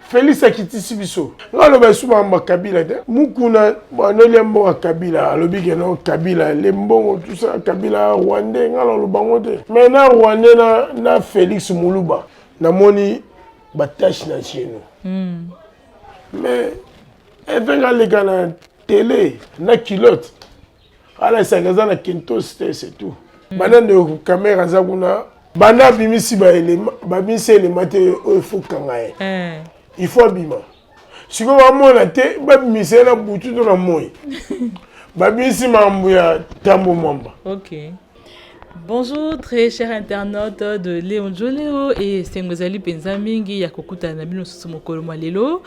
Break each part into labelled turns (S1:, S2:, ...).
S1: Félix akitisi biso ngalo ba suma mba Kabila de mukuna no lembo Kabila alobi ke no Kabila lembo tout ça Kabila Rwandais ngalo lo bango te mais na Rwandais na Félix Muluba na moni ba tâche na chez nous mais evenga les gars na télé na kilote ala sagaza na Kinto c'est tout bana de caméra za kuna bana bimisi ba élément ba bimisi élément te il faut kangaye il faut bima si ko ba mona te ba bimisi na butu to na moyi ba bimisi mambu ya tambo mwamba.
S2: OK. Bonjour très chers internautes de Léon Joléo et Sengozali Penzamingi ya kokuta na bino susu mokolo lelo.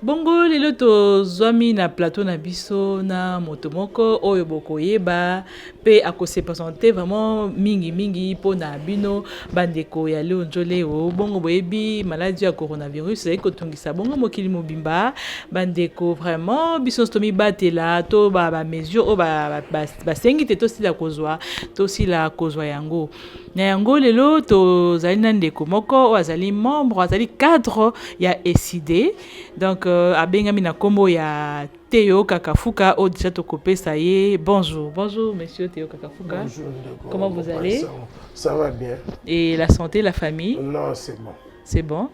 S2: Bongo lelo to zwami na plateau na biso na motomoko oyo bokoyeba pe akose présenter vraiment mingi po na bino bandeko ya Léon Joléo. Bongo boyebi maladie ya coronavirus e kotungisa bongo mokili mobimba bandeko vraiment biso stomi batela to ba mesure o ba sengi te to sila kozwa yango na yango lelo to zali na ndeko moko o azali membre azali cadre ya SID donc abengami na kombo ya Théo Kakafuka o déjà to kopesa ye. Bonjour monsieur Théo Kakafuka.
S1: Bonjour.
S2: Comment vous allez?
S1: Ça va bien.
S2: Et la santé, la famille?
S1: Non, c'est bon.
S2: C'est bon?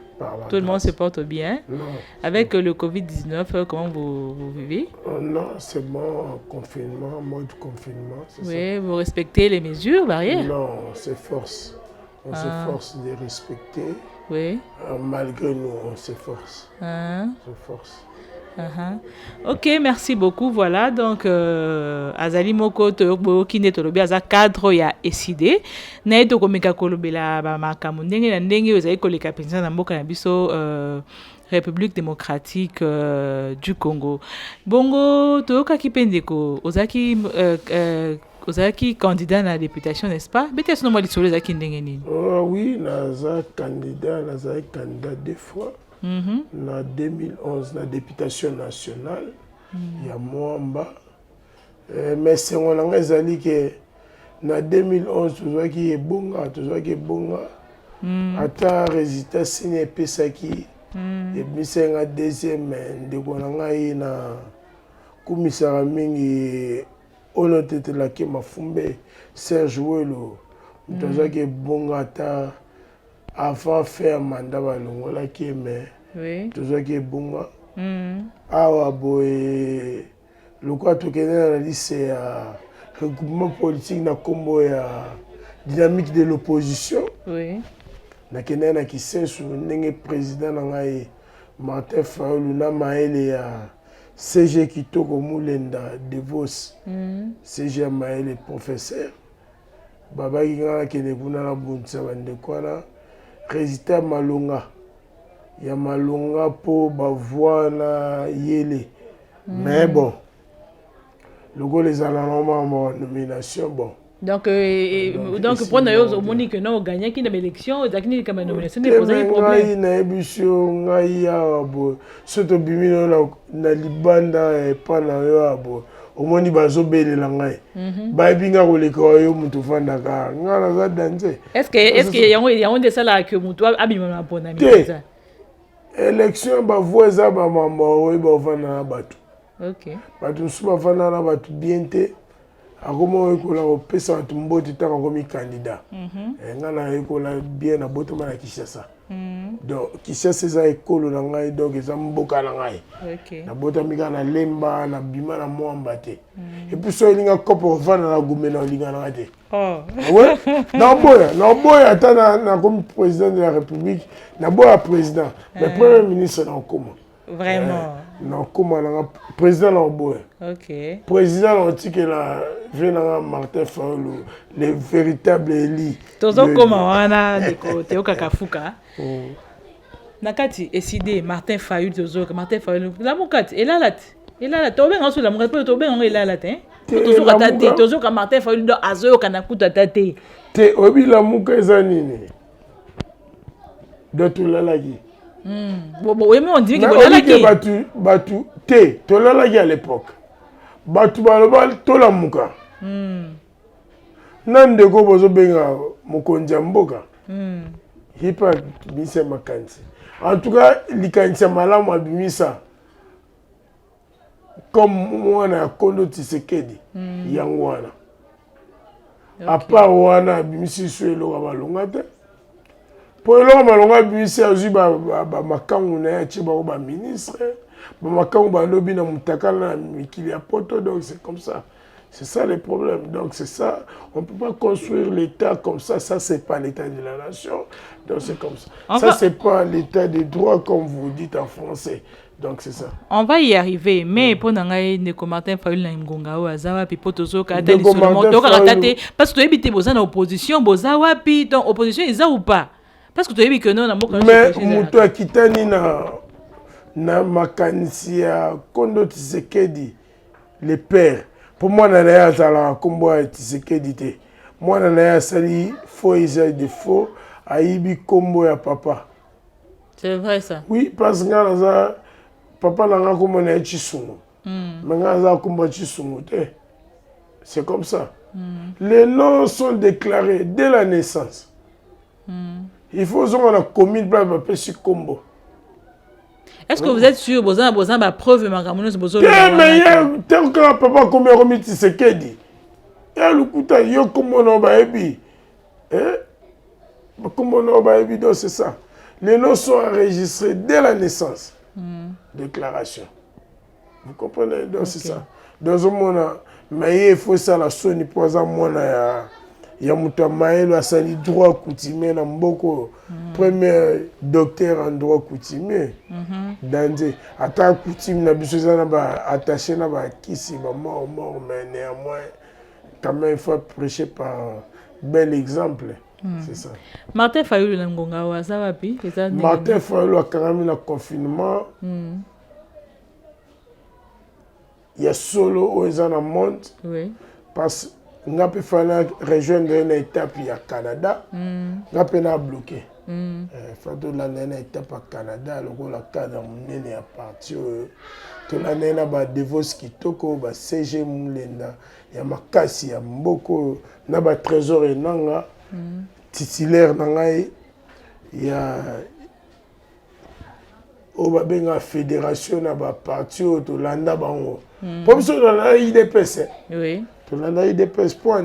S2: Tout le monde se porte bien?
S1: Non.
S2: Avec le Covid-19, comment vous vivez?
S1: Non, c'est bon, confinement, mode confinement.
S2: Oui, vous respectez les mesures barrières?
S1: Non, on s'efforce. On s'efforce de respecter.
S2: Oui.
S1: Malgré nous, on s'efforce. On s'efforce.
S2: OK, merci beaucoup. Voilà, donc azali moko to kinde to lobi aza cadre ya SID na eto komeka kolobela ba makambo ndenge na ndenge ozali koleka penza na mboka na biso République démocratique du Congo. Bongo toyoka kipendeko ozaki candidat à la députation, n'est-ce pas? Bete sono mali solo zaki ndenge nini?
S1: Oui, naza candidat deux fois. Na 2011 la députation nationale ya Mwamba mais c'est on a ezali que na 2011 tozwaki ebonga ata résultat signe pesaki et bisenga deuxième ndeko na ngai na komisara mingi ono tete la ke mafumbe Serge Welo tozwaki ebonga ata avant faire mandat balongola ki mais tozwaki ebonga awa boye lokwa tokende na liste ya regroupement politique na kombo ya dynamique de l'opposition nakende na Kisensu ndenge président na ngai Martin Fayulu na maele ya CG Kitoko Mulenda Devos CG maele professeur babaki ngana kende kuna na bunza bandeko wana résultat malonga ya malonga po bavoie na yele mais bon logo les normalement nomination bon
S2: donc prendre yo Monique non gagner qui na élection zakini kama nomination ne poser problème
S1: na ebisio ngai ya bo soto bimino na libanda pa na yo abo omoni bazobelela ngai bayebinga koleka yo mutu fandaka ngana za danse
S2: est-ce que yango de sala que mutu abima na pona misa
S1: élection bavoie za ba mamba oyo bafana na batu.
S2: OK
S1: Batu suba fana na batu bien te akomo ekola opesa batu mboti taka komi candidat ngana ekola bien na botoma na Kinshasa. Donc Kinshasa za ekolo na ngai donc eza mboka na ngai.
S2: OK
S1: na botami na lemba na bima na Mwamba te et puis so elinga kopo fana na gumena linga na te. Ouais, na boya ata na comme président de la République na boya président mais premier ministre na koma
S2: vraiment
S1: na koma na président na boya.
S2: OK
S1: Président na tike la vena Martin Fayulu le véritable élu
S2: tozo koma wana de Théo Kakafuka nakati SID Martin Fayulu tozo Martin Fayulu la mokati elala to benga so la mokati to benga elala te tozo katati tozo ka Martin Fayulu do azoyo kana kuta tate
S1: te obila muka eza nini do tolalaki
S2: oui mais on dit que bolalaki
S1: batu te tolalaki à l'époque batu baloba tola muka nandeko bozo benga mokonzi ya mboka hipa bise makanisi En tout cas, likanisa malamu abimisa. Comme moi na Kondo Tshisekedi, yango wana. À part wana abimisi suelo wa balonga te. Po elo malonga abimisi azu ba makangu na ya chiba ba ministre, ba makangu ba lobi na mutaka na mikili ya poto, donc c'est comme ça. C'est ça le problème. Donc c'est ça, on ne peut pas construire l'État comme ça. Ça, c'est pas l'État de la nation. Donc c'est comme ça. Ça, c'est pas l'État des droits comme vous dites en français. Donc c'est ça.
S2: On va y arriver. Mais pour nous, Ndeko Martin Fayulu na ngonga o azawa pi potozo ka ta l'isolement. Donc parce que tu habites boza na opposition, boza wapi donc opposition ils ou pas. Parce que tu habites que non na moko.
S1: Mais muto akitani na makanisi ya Kondo Tshisekedi le père. Pour moi, nana zala kombo Tshisekedi te. Moi nana sali faux usage de faux aibi kombo ya papa.
S2: C'est vrai ça.
S1: Oui, parce que nana papa nanga kombo na Chisungu. Mais nana kombo Chisungu te. C'est comme ça. Les noms sont déclarés dès la naissance. Il faut qu'on a commis de petit combo.
S2: Est-ce que vous êtes sûr que vous avez preuve de besoin
S1: mais tel que papa comme Romi Tshisekedi. Et le coup yo comme on va ebi. Comme on va ebi, donc c'est ça. Les noms sont enregistrés dès la naissance. Déclaration. Vous comprenez? Donc c'est ça. Dans un moment, mais il faut ça la sonne pour ça moi il y a muta maelo asali droit coutumier na mboko premier docteur en droit coutumier danze ata coutume na biso na ba attaché na ba kisi ba mort mais néanmoins quand même il faut prêcher par bel exemple. C'est ça.
S2: Martin Fayulu na ngonga wa ça va pi
S1: Martin Fayulu a quand même le confinement. Il y a solo aux en monde.
S2: Oui.
S1: Parce nga pe fana rejoindre une étape ya Canada nga pe na bloqué fato la nena étape à Canada loko la cadre munene ya parti to la nena ba divorce kitoko ba CG mulenda ya makasi ya mboko na ba trésor enanga titulaire na ngai ya o ba benga fédération na ba parti to landa bango pour biso na IDPS.
S2: Oui.
S1: On a IDPS point.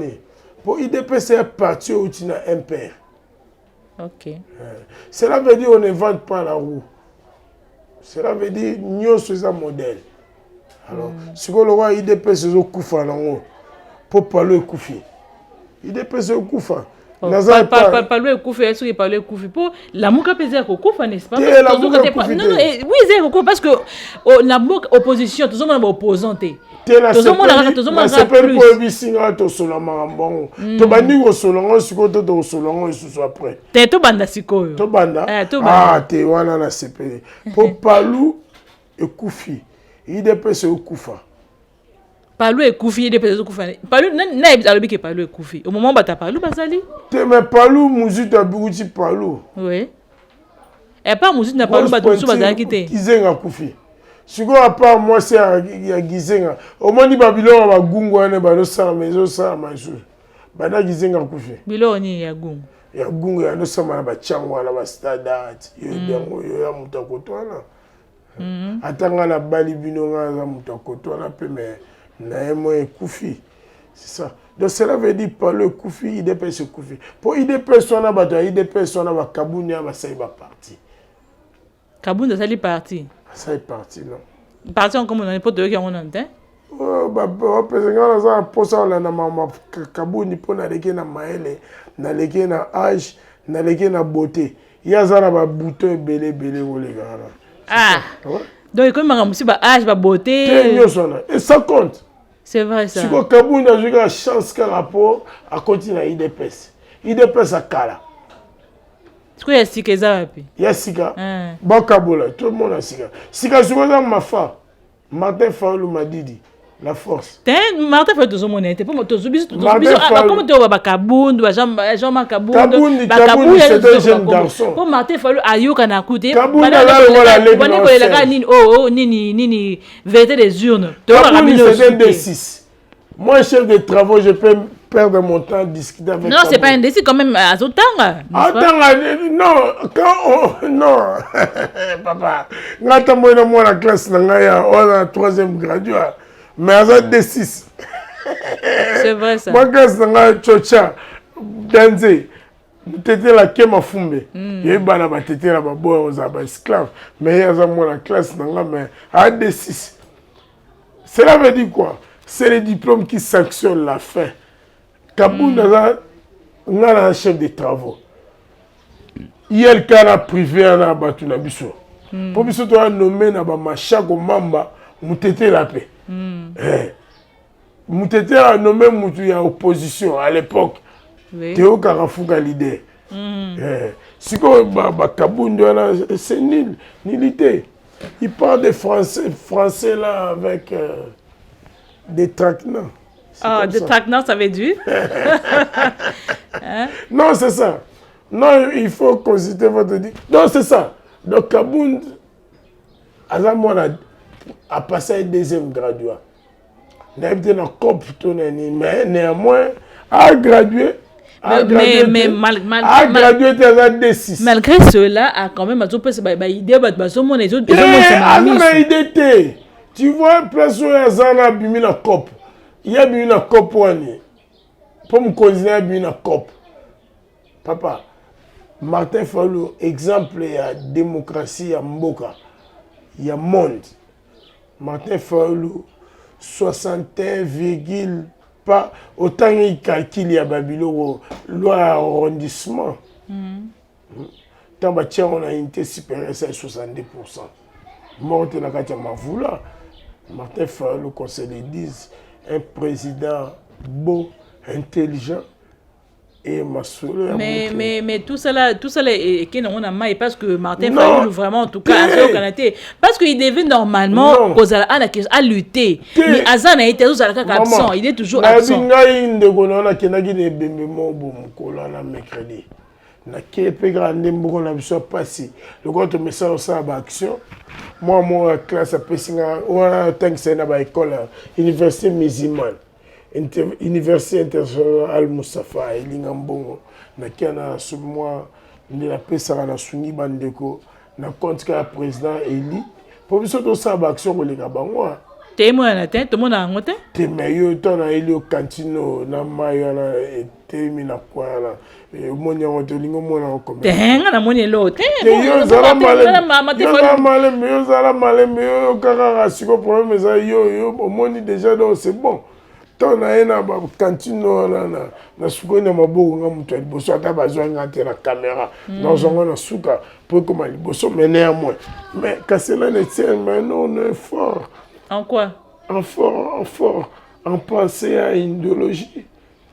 S1: Pour IDPS, c'est un parti où tu as un père.
S2: Ok.
S1: Cela veut dire qu'on ne vend pas la roue. Cela veut dire nous sommes un modèle. Alors, si vous voulez IDPS, c'est un koufa pour parler koufi. IDPS, c'est un koufa.
S2: Parler koufi, est-ce que parler koufi pour la mouka pèse à koufa, n'est-ce pas?
S1: Non,
S2: oui, c'est parce que la mouka opposition, tout le monde est opposant.
S1: C'est pas pour évisinga to solama bon to bandi ko solongo siko to solongo isusu après
S2: to banda siko
S1: to banda te wana na CPD pour Palou ekufi IDPS ekufa
S2: Palou ekufi IDPS ekufa Palou na alobi ke Palou ekufi au moment bata Palou bazali
S1: te mais Palou muzitu abuti Palou
S2: oui et pas muzitu na Palou batu so bazali kite
S1: kizenga kufi. Siko à part moi c'est à Gizenga. Au moins ni Babylone va gungu ane ba no sa maison sa maisou. Bana Gizenga kufi.
S2: Bilo ni ya gungu.
S1: Ya gungu ya no sa ma ba changwa na ba standard. Yo dengo yo ya mutakotwana. Atanga na bali bino nga za mutakotwana pe mais na emo kufi. C'est ça. Donc cela veut dire par le kufi IDPS kufi. Pour IDPS on a ba IDPS on a ba Kabunia ba sai ba parti.
S2: Kabunia sali parti.
S1: Ça est parti, non.
S2: Parti en commun, n'importe qui on entend.
S1: Oh, bah, président, ça pour ça on a ma Kabouni pour na leke na maele, na leke na âge, na leke na beauté. Il y a ça na ba bouton belé ou les gars.
S2: Ah. Donc comme ma musique ba âge, ba beauté.
S1: Et ça compte.
S2: C'est vrai ça.
S1: Si ko Kabouni a joué chance qu'un rapport à continuer à IDPS. IDPS à Kala.
S2: Est-ce qu'il y a Sika Zawapi?
S1: Il y a Sika. Bon Kabola, tout le monde a Sika. Sika, je vois ma femme. Martin Fayulu m'a dit la force.
S2: Martin Fayulu, tout le monde était. Comment tu as Kaboun, Jean-Marc Kaboun,
S1: Kaboun, c'est un jeune garçon.
S2: Pour Martin Fayulu, Ayoka n'a coûté.
S1: Kaboun, il
S2: Nini, vérité des urnes.
S1: Kaboun, c'est un D6. Moi, chef de travaux, je peux perdre mon temps à discuter avec
S2: Non, c'est pas indécis quand même à tout temps.
S1: Attends, non, quand on... Non, papa, quand on est dans la classe, on a 3e graduat, mais on a D6.
S2: C'est vrai ça.
S1: Moi, classe, on a Tchocha, Danze, Tété la Kema Fumbe. Il y a un tété la babo aux esclaves, mais il y a la classe, mais à D6. Cela veut dire quoi? C'est le diplôme qui sanctionne la fin. Kaboun a un chef de travaux. Il y a le cas privé à Batuna Bisso. Pour Bisso, tu as nommé Machako Mamba, Moutete la paix. Moutete a nommé Moutou en opposition à l'époque. Théo Karafouga l'idée. Si Kaboun, c'est nul, nullité. Il parle de français là avec des traquenants.
S2: Ah, des traquenants, ça veut dire
S1: Non, c'est ça. Non, il faut consulter votre dit. Non, c'est ça. Donc, Kaboun a passé un 2e graduat. Il a été dans le COP, mais néanmoins, a gradué. A gradué D6.
S2: Malgré cela, a quand même idée
S1: idée. Tu vois, place où il y a un COP. Il y a un COP pour me considérer un COP. Papa, Martin Fayulu, exemple, il y a démocratie, il y a Mboka, il y a monde. Martin Fayulu, 61, pas autant il calcule, il y a Babylone, loi arrondissement. Tant que on a une unité supérieure à 70%. Mort de la Katia Mavoula, Martin Fayulu, qu'on se le dise, un président beau, intelligent. Et
S2: mais tout cela est qui on a mal parce que Martin Fayulu vraiment en tout cas parce qu'il devait normalement à lutter mais Azan a été absent, il est toujours absent.
S1: Mercredi na kepe grande mboko na biso passé le quand me ça action moi classe à pesinga on tant que na ba école université musulmane Université internationale Al-Mustafa elinga mbongo na kiana sous moi ni la pesa na suni bandeko na compte ka président Eli pour biso to sa action ko linga bango
S2: témoin na tête tout monde a ngote
S1: te meilleur temps na Eli au cantino na mayo na termina kwa na monya ngote lingo mona ko
S2: tenga na monya lote
S1: yo zala malem yo kaka siko problème ça yo moni déjà donc c'est bon. Tant na ena ba cantine na suko na maboko nga mutu liboso ata bazwa ngate na caméra dans zongo na suka pour comme liboso mais néanmoins mais Kassela ne tient mais non on est fort
S2: en quoi
S1: en fort en pensée à une idéologie.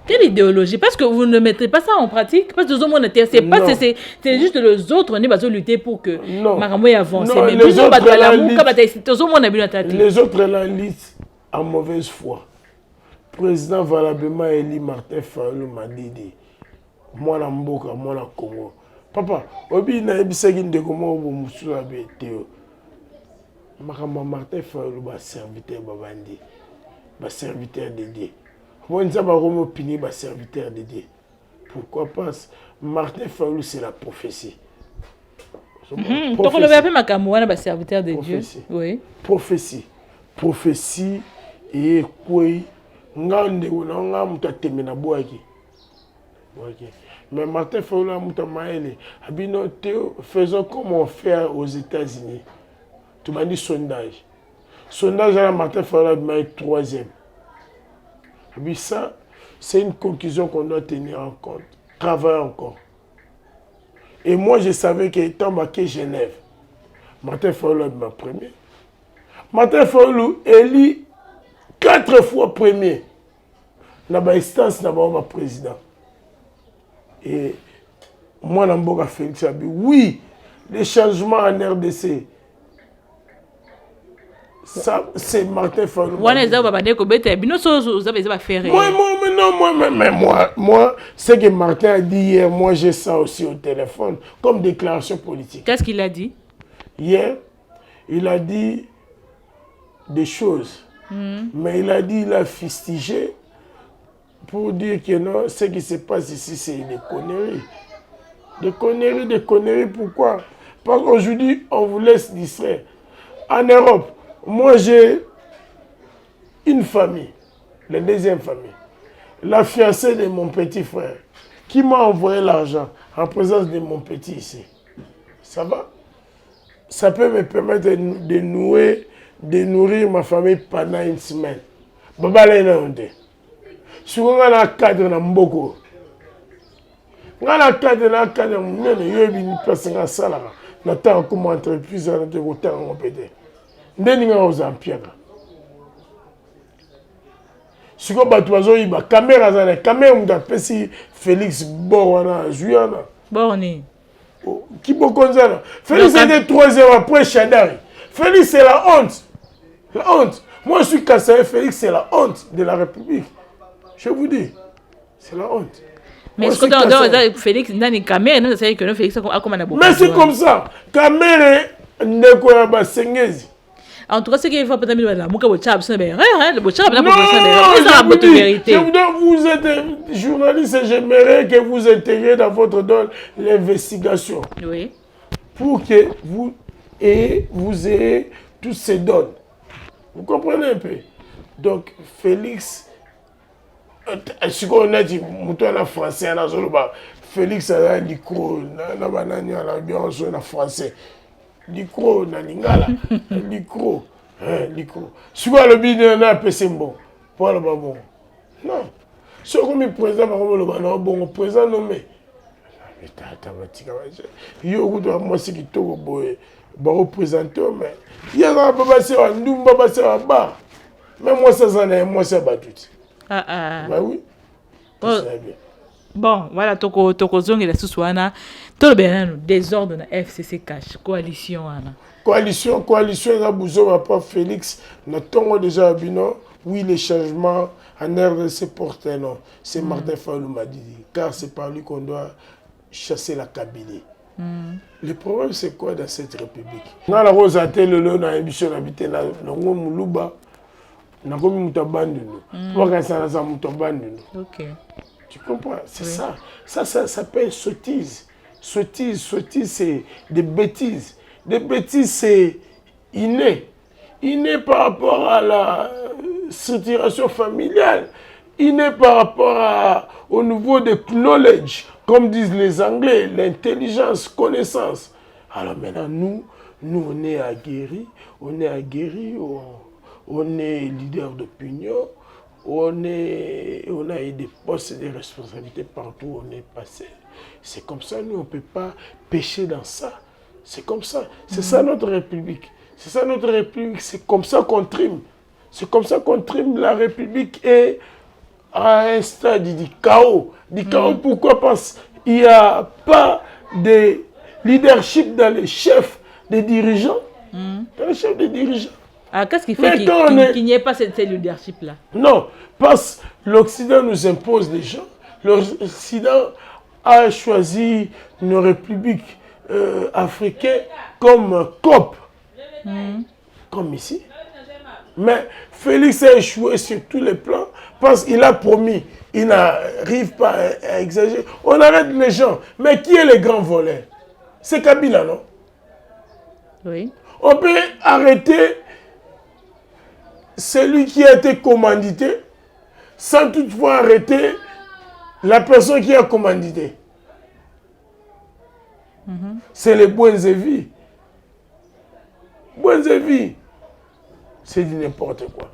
S2: Quelle idéologie? Parce que vous ne mettrez pas ça en pratique. Parce que les autres, c'est juste les autres, on est besoin de lutter pour que Maramoué avance. Mais
S1: les autres la lisent en mauvaise foi. Président valablement élu Martin Fayulu m'a dit moi na mboka moi na Congo papa obi na ebisaki ndeko mo bo musula be teo makamba Martin Fayulu ba serviteur babandi ba serviteur de Dieu bon ça ba romo pini ba serviteur de Dieu pourquoi pas Martin Fayulu c'est la prophétie
S2: donc on le appelle makambo wana ba serviteur de Dieu oui
S1: prophétie et quoi ngande nga muta temena boaki mais Martin Fayulu muta maele abino teo faisons comme on fait aux États-Unis tu m'as dit sondage à Martin Fayulu est 3e puis ça c'est une conclusion qu'on doit tenir en compte travailler encore et moi je savais que étant marqué Genève Martin Fayulu est ma premier Martin Fayulu élu 4 fois premier. Dans l'instance, d'abord, ma président. Et moi, Namboka Félix Abi, oui, les changements en RDC, ça, c'est Martin Fayulu. Moi, ce que Martin a dit hier, moi, j'ai ça aussi au téléphone, comme déclaration politique.
S2: Qu'est-ce qu'il a dit?
S1: Hier, il a dit des choses. Mais il a dit, il a fustigé pour dire que non, ce qui se passe ici, c'est des conneries. Des conneries, pourquoi? Parce qu'aujourd'hui, on vous laisse distraire. En Europe, moi j'ai une famille, la deuxième famille, la fiancée de mon petit frère, qui m'a envoyé l'argent en présence de mon petit ici. Ça va? Ça peut me permettre de nourrir ma famille pendant une semaine. Baba là, il a un si on a un cadre dans Mboko, on a un cadre dans le cadre, on a une personne à ça là. N'attends comme entreprise à notre côté en pété. N'enninga aux empires. Si on bat oiseau, il va caméra dans la caméra, on a pesi Félix Borwana, Juana.
S2: Borni.
S1: Qui peut concerner? Félix était 3 heures après Chandari. Félix c'est la honte. La honte. Moi je suis Kassaï, Félix c'est la honte de la République. Je vous dis, c'est la honte.
S2: Mais est-ce que Félix n'a ni caméra, c'est que Félix a comme un
S1: mais c'est comme ça. Caméra n'est pas Sengezi.
S2: En tout cas, ce qu'il faut peut-être dire, là, Mouka Bochab, c'est bien. Le Bochab,
S1: non, vous êtes journaliste et j'aimerais que vous intégriez dans votre don l'investigation.
S2: Oui.
S1: Pour que vous ayez tous ces dons. Vous comprenez un peu? Donc, Félix, si on a dit, en français, Félix a dit, en français. Licro na lingala licro si vous le bien na pc bon pour le bon non ce comme président comme le bon président nommé yo ko moi c'est qui to boy ba représenter mais il y a pas passer en ndumba passer en bas même moi ça moi ça battu bah oui
S2: bon voilà toko zongi la suswana tout bien désordre na FCC cash coalition ana
S1: coalition la bouzo va pas Félix nous déjà bino oui les changements en RDC portent non c'est Martin Fayulu m'a dit car c'est par lui qu'on doit chasser la Kabylie. Le problème c'est quoi dans cette république? Na la rose a tel le na émission habité na ngo muluba na komi mutabandi nous pour que ça na mutabandi nous. OK. Tu comprends? C'est oui. Ça s'appelle sottise. Sottise, c'est des bêtises. Des bêtises, c'est inné. Inné par rapport à la structuration familiale. Inné par rapport au niveau de knowledge, comme disent les Anglais, l'intelligence, connaissance. Alors maintenant, nous on est aguerris, on est leader d'opinion. On a eu des postes et des responsabilités partout où on est passé. C'est comme ça, nous, on ne peut pas pécher dans ça. C'est comme ça. C'est ça notre République. C'est ça notre République. C'est comme ça qu'on trime. C'est comme ça qu'on trime. La République est à un stade du chaos. Du chaos, pourquoi? Parce qu'il n'y a pas de leadership dans les chefs des dirigeants. Dans les chefs des dirigeants.
S2: Ah, qu'est-ce qui fait qu'il n'y ait pas cette leadership-là? Non, parce que
S1: l'Occident nous impose des gens. L'Occident a choisi une république africaine comme COP, comme ici. Mais Félix a échoué sur tous les plans parce qu'il a promis, il n'arrive pas à exagérer. On arrête les gens. Mais qui est le grand voleur? C'est Kabila, non?
S2: Oui.
S1: On peut arrêter celui qui a été commandité, sans toutefois arrêter la personne qui a commandité. C'est les Bouenzevi. Bouenzevi, c'est du n'importe quoi.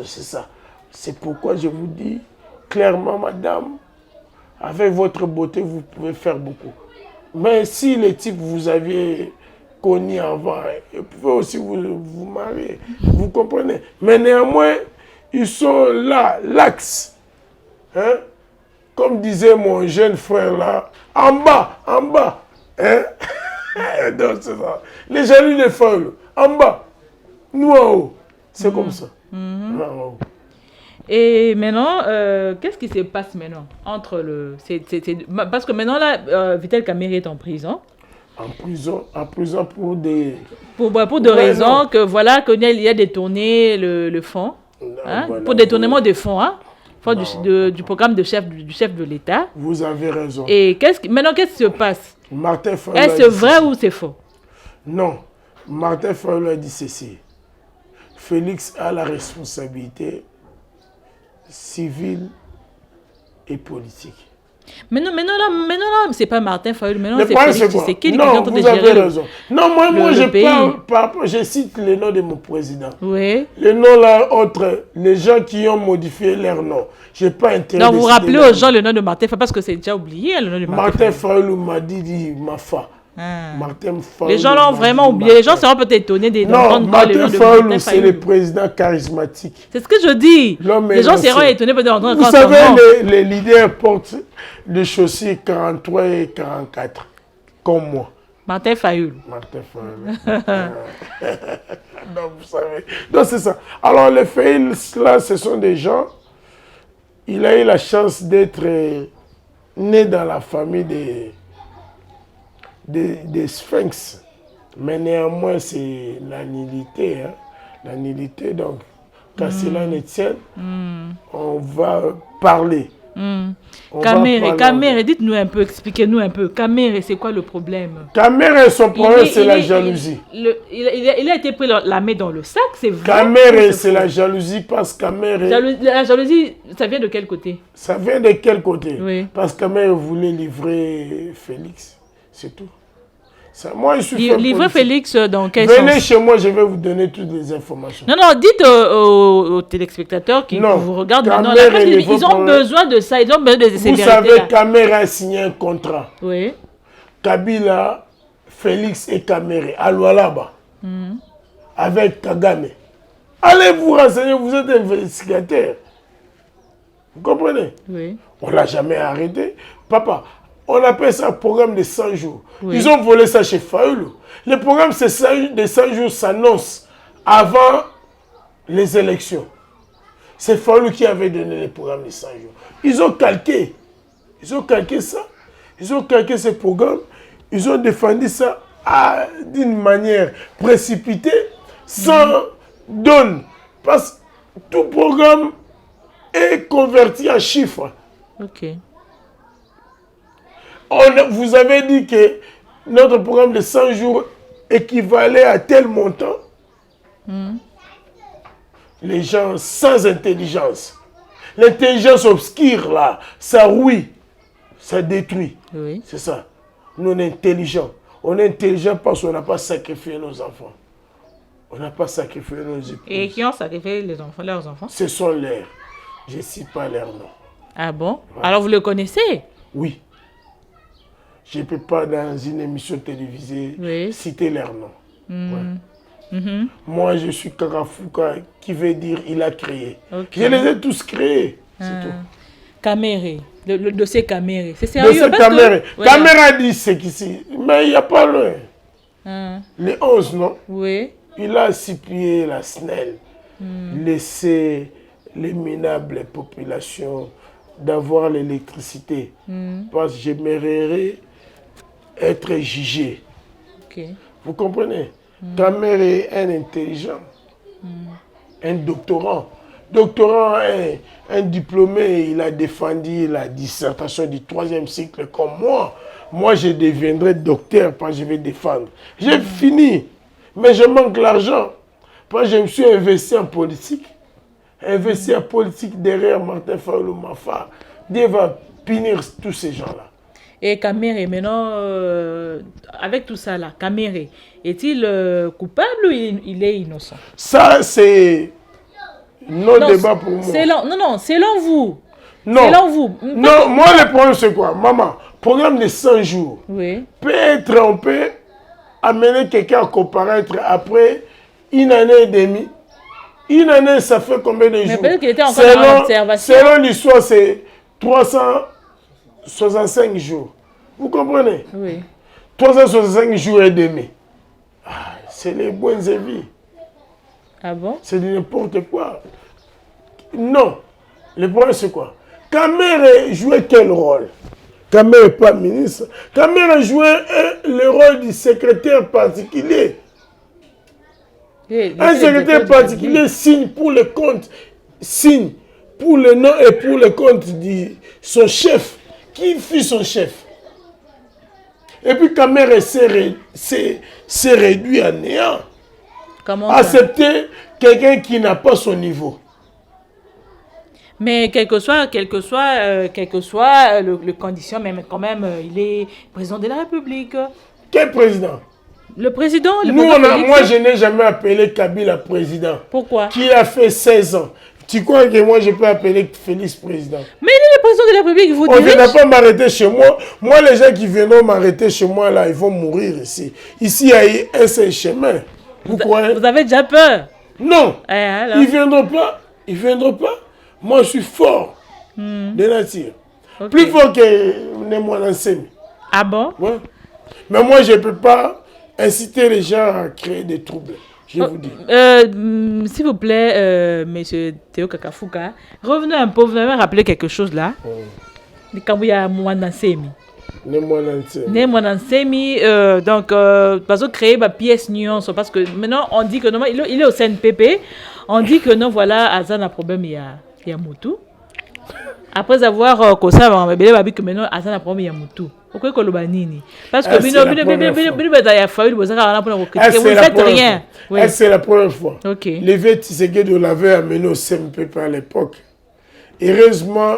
S1: C'est ça. C'est pourquoi je vous dis clairement, madame, avec votre beauté, vous pouvez faire beaucoup. Mais si les types vous aviez connu avant, vous pouvez aussi vous marier. Vous comprenez? Mais néanmoins, ils sont là, l'axe. Hein? Comme disait mon jeune frère là, en bas. Hein? Donc, c'est ça. Les jaloux des feuilles, en bas. Nous en haut. C'est comme ça. En haut.
S2: Et maintenant, qu'est-ce qui se passe maintenant entre le... Parce que maintenant, là, Vital Kamerhe est en prison.
S1: En prison pour des...
S2: Pour des raisons que, voilà, qu'il a détourné le fonds. hein,
S1: Voilà,
S2: pour détournement de fonds, hein, fonds du programme du chef de l'État.
S1: Vous avez raison.
S2: Et maintenant, qu'est-ce qui se passe?
S1: Martin Fayulu
S2: Est-ce vrai ou c'est faux?
S1: Non. Martin Fayulu a dit ceci. Félix a la responsabilité civile et politique.
S2: Mais non, c'est pas Martin Fayulu. Maintenant,
S1: Le
S2: c'est
S1: problème,
S2: Félix
S1: c'est quoi?
S2: Tshisekedi qui est
S1: Non,
S2: en train de
S1: vous avez
S2: gérer
S1: raison. Non, moi je
S2: pays.
S1: parle, je cite le nom de mon président.
S2: Oui.
S1: Les noms là, entre les gens qui ont modifié leur nom. Je n'ai pas intérêt.
S2: Donc, vous rappelez aux gens le nom de Martin Fayulu parce que c'est déjà oublié, le nom de
S1: Martin Fayulu m'a dit Mafa.
S2: Ah.
S1: Martin Fayulu.
S2: Les gens l'ont vraiment oublié. Les gens seront peut-être étonnés
S1: Non, Martin Fayulu, c'est
S2: Fayulu.
S1: le président charismatique.
S2: C'est ce que je dis. Les gens seront étonnés peut-être d'entendre.
S1: Vous savez, les leaders portent des chaussures 43 et 44, comme moi.
S2: Martin Fayulu.
S1: Martin Fayulu. Non, vous savez. Donc, c'est ça. Alors, les Fayulu, là, ce sont des gens. Il a eu la chance d'être né dans la famille des Sphinx. Mais néanmoins, c'est la nullité. Hein? La nullité, donc, qu'à cela ne tienne, on va parler.
S2: Kamere, dites-nous un peu, expliquez-nous un peu. Kamere, c'est quoi le problème?
S1: Kamere, son problème, c'est la jalousie.
S2: Il a été pris la main dans le sac, c'est vrai.
S1: Kamere, c'est la jalousie parce que Kamere...
S2: La jalousie, ça vient de quel côté?
S1: Ça vient de quel côté?
S2: Oui.
S1: Parce que Kamere voulait livrer Félix, c'est tout. Ça, moi, je suis
S2: livrer Félix dans quel sens?
S1: Venez chez moi, je vais vous donner toutes les informations.
S2: Non, dites aux téléspectateurs qui vous regardent maintenant, là, parce qu'ils ont besoin de ça, ils ont besoin de ces vérités.
S1: Vous savez, Kamere a signé un contrat.
S2: Oui.
S1: Kabila, Félix et Kamere, à Lualaba, avec Kagame. Allez vous renseigner, vous êtes investigateur. Vous comprenez?
S2: Oui.
S1: On ne l'a jamais arrêté. Papa, on appelle ça un programme de 100 jours.
S2: Oui.
S1: Ils ont volé ça chez Fayulu. Le programme de 100 jours s'annonce avant les élections. C'est Fayulu qui avait donné le programme de 100 jours. Ils ont calqué. Ils ont calqué ça. Ils ont calqué ce programme. Ils ont défendu ça d'une manière précipitée, sans donne. Parce que tout programme est converti en chiffres.
S2: Ok.
S1: Vous avez dit que notre programme de 100 jours équivalait à tel montant. Les gens sans intelligence. L'intelligence obscure, là, ça rouille, ça détruit.
S2: Oui.
S1: C'est ça. Nous, on est intelligents. On est intelligents parce qu'on n'a pas sacrifié nos enfants. On n'a pas sacrifié nos épouses.
S2: Et qui ont sacrifié leurs enfants?
S1: Ce sont leurs. Je ne cite pas leur nom.
S2: Ah bon? Ouais. Alors vous le connaissez?
S1: Oui. Je ne peux pas, dans une émission télévisée, citer leur nom. Moi, je suis Karafuka, qui veut dire il a créé. Je les ai tous créés. C'est tout.
S2: Kamere, le dossier Kamere. C'est sérieux?
S1: Kamere a dit c'est qu'ici, mais il n'y a pas loin. Les 11, non?
S2: Oui.
S1: Il a supplié la SNEL, laisser les minables populations d'avoir l'électricité. Parce que j'aimerais être jugé.
S2: Okay.
S1: Vous comprenez? Kamere est un intelligent, un doctorant. Doctorant, un diplômé, il a défendu la dissertation du 3e cycle comme moi. Moi, je deviendrai docteur parce que je vais défendre. J'ai fini, mais je manque l'argent. Parce que je me suis investi en politique. Investi en politique derrière Martin Fayulu Mafa. Dieu va punir tous ces gens-là.
S2: Et Kamere, maintenant, avec tout ça là, Kamere, est-il coupable ou il est innocent?
S1: Ça, c'est nos débats pour moi.
S2: Selon vous.
S1: Non,
S2: selon vous.
S1: Non, moi, le problème, c'est quoi? Maman, programme de 100 jours.
S2: Oui.
S1: On peut amener quelqu'un à comparaître après une année et demie. Une année, ça fait combien de jours?
S2: Mais peut-être qu'il était encore en observation.
S1: Selon l'histoire, c'est 365 jours. Vous comprenez?
S2: Oui.
S1: 365 jours et demi. C'est les bonnes vies.
S2: Ah bon?
S1: C'est n'importe quoi. Non. Le problème, c'est quoi? Kamere jouait quel rôle? Kamere n'est pas ministre. Kamere jouait le rôle du secrétaire particulier. Un secrétaire particulier signe pour le compte signe pour le nom et pour le compte de son chef. Qui fut son chef? Et puis Kamere s'est réduit à néant.
S2: Comment
S1: Accepter quelqu'un qui n'a pas son niveau.
S2: Mais quel que soit le condition, mais quand même, il est président de la République.
S1: Quel président?
S2: Le président,
S1: moi, je n'ai jamais appelé Kabila président.
S2: Pourquoi?
S1: Qui a fait 16 ans. Tu crois que moi, je peux appeler Félix président?
S2: Mais il est le président de la République, vous
S1: On ne
S2: dirige.
S1: viendra pas m'arrêter chez moi. Moi, les gens qui viendront m'arrêter chez moi, là, ils vont mourir ici. Ici, il y a un seul chemin. Vous croyez?
S2: Vous avez déjà peur?
S1: Non.
S2: Alors?
S1: Ils ne viendront pas. Ils ne viendront pas. Moi, je suis fort de nature.
S2: Okay.
S1: Plus fort que Némoine Nsemi.
S2: Ah bon?
S1: Ouais. Mais moi, je ne peux pas inciter les gens à créer des troubles. Je vous dis.
S2: S'il vous plaît, monsieur Théo Kakafuka, revenez un peu, vous m'avez rappelé quelque chose là. Quand il y a Némoine Nsemi. Némoine Nsemi, donc, parce que créer ma pièce nuance, parce que maintenant, on dit que non, il est au CNPP, on dit que non, voilà, Azan a un problème, il y a Moutou. Après avoir que ça, on va que maintenant, Azan a un problème, il y a Moutou. Pourquoi que le banini? Parce que
S1: c'est la première fois.
S2: Okay.
S1: Lévé Tshisekedi l'avait amené au CNPP à l'époque. Heureusement,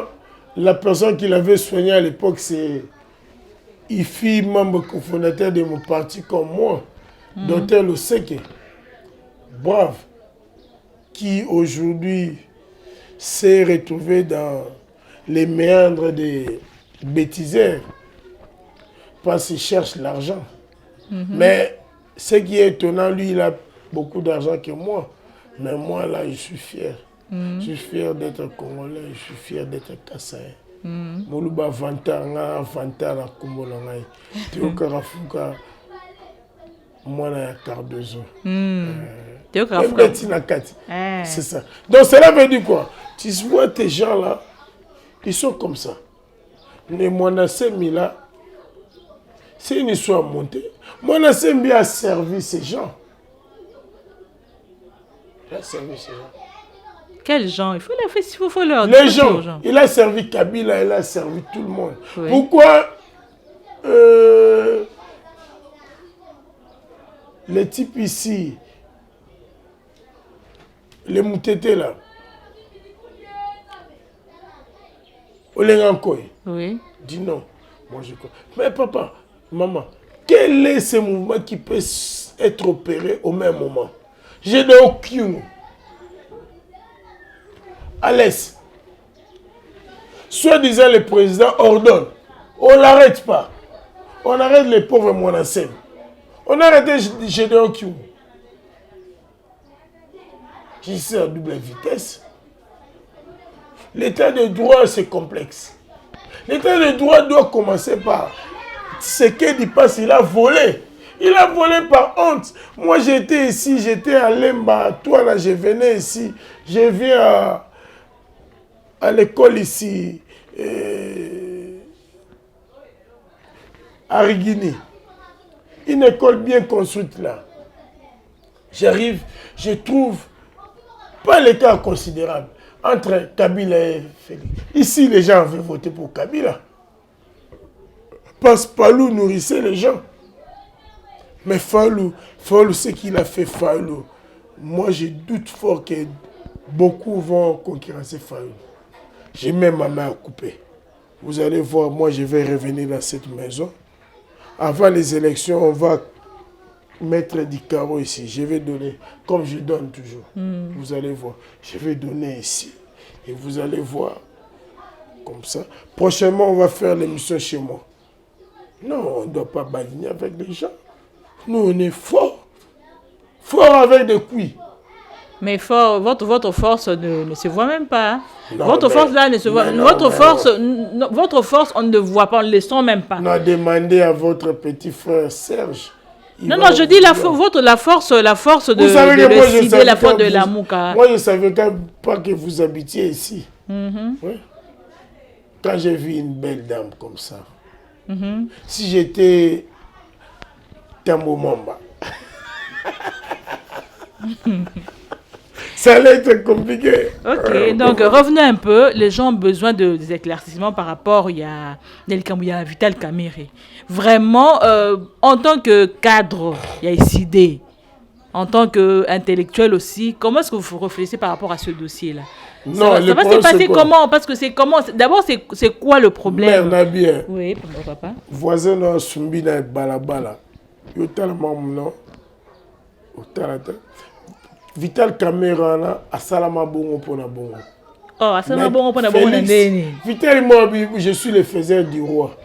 S1: la personne qui l'avait soigné à l'époque, c'est Ifi, membre cofondateur de mon parti comme moi, Dr Loseke. Brave. Qui aujourd'hui s'est retrouvé dans les méandres des bêtiseurs parce qu'il cherche l'argent. Mais ce qui est étonnant, lui, il a beaucoup d'argent que moi. Mais moi, là, je suis fier. Je suis fier d'être Congolais, je suis fier d'être Kassaï. Moluba Vantanga, Vantara, Kumbolongai. Théo Karafuka, moi, là, il y a Cardozo. C'est ça. Donc cela veut dire quoi? Tu vois tes gens là, ils sont comme ça. Les Monasemi là, c'est une histoire montée. Monasemi a servi ces gens. Il a servi ces gens.
S2: Quels gens? Il faut leur
S1: les gens. Il a servi Kabila, il a servi tout le monde. Oui. Pourquoi les types ici, les moutétés là, Olengankoy,
S2: oui.
S1: Dis non. Moi je crois. Mais papa, maman, quel est ce mouvement qui peut être opéré au même moment? Je n'ai aucune. À l'aise. Soit disant le président ordonne. On n'arrête pas. On arrête les pauvres monacèmes. On a arrêté Gédéon Kyou. J'y sais à double vitesse. L'état de droit, c'est complexe. L'état de droit doit commencer par ce qu'il passe, il a volé. Il a volé par honte. Moi, j'étais ici, j'étais à Lemba. Toi, là, je venais ici. Je viens à l'école ici, à Rigini. Une école bien construite là. J'arrive, je trouve pas l'écart considérable entre Kabila et Félix. Ici, les gens avaient voté pour Kabila. Parce que Palou nourrissait les gens. Mais Fallou, ce qu'il a fait, Fallou, moi je doute fort que beaucoup vont concurrencer Fallou. J'ai même ma main à couper. Vous allez voir, moi je vais revenir dans cette maison. Avant les élections, on va mettre du carreau ici. Je vais donner, comme je donne toujours. Vous allez voir, je vais donner ici. Et vous allez voir, comme ça. Prochainement, on va faire l'émission chez moi. Non, on ne doit pas badiner avec les gens. Nous, on est fort. Fort avec des couilles.
S2: Mais fort, votre force ne se voit même pas.
S1: Non,
S2: votre force là ne se voit pas. Votre force, on ne voit pas, on ne le sent même pas.
S1: On a demandé à votre petit frère Serge.
S2: Non, je dis la force de décider, la force de l'amour.
S1: Moi, je ne savais pas que vous habitiez ici. Oui. Quand j'ai vu une belle dame comme ça, si j'étais Tambo Mamba, Ça allait être compliqué.
S2: Ok, donc revenons un peu. Les gens ont besoin des éclaircissements par rapport il y a Vital Kamerhe. Vraiment, en tant que cadre, il y a ICD. En tant qu'intellectuel aussi, comment est-ce que vous réfléchissez par rapport à ce dossier-là?
S1: Non,
S2: ça va se passer comment? Parce que c'est comment? D'abord, c'est quoi le problème?
S1: Mère bien.
S2: Oui, papa.
S1: Voisin na sumbi na balabala. Yo tala mamuno. Vital Kamerhe na asalama bongo pona bongo.
S2: Oh, asalama bongo pona bongo na ndeni.
S1: Vital moi je suis le faiseur du roi.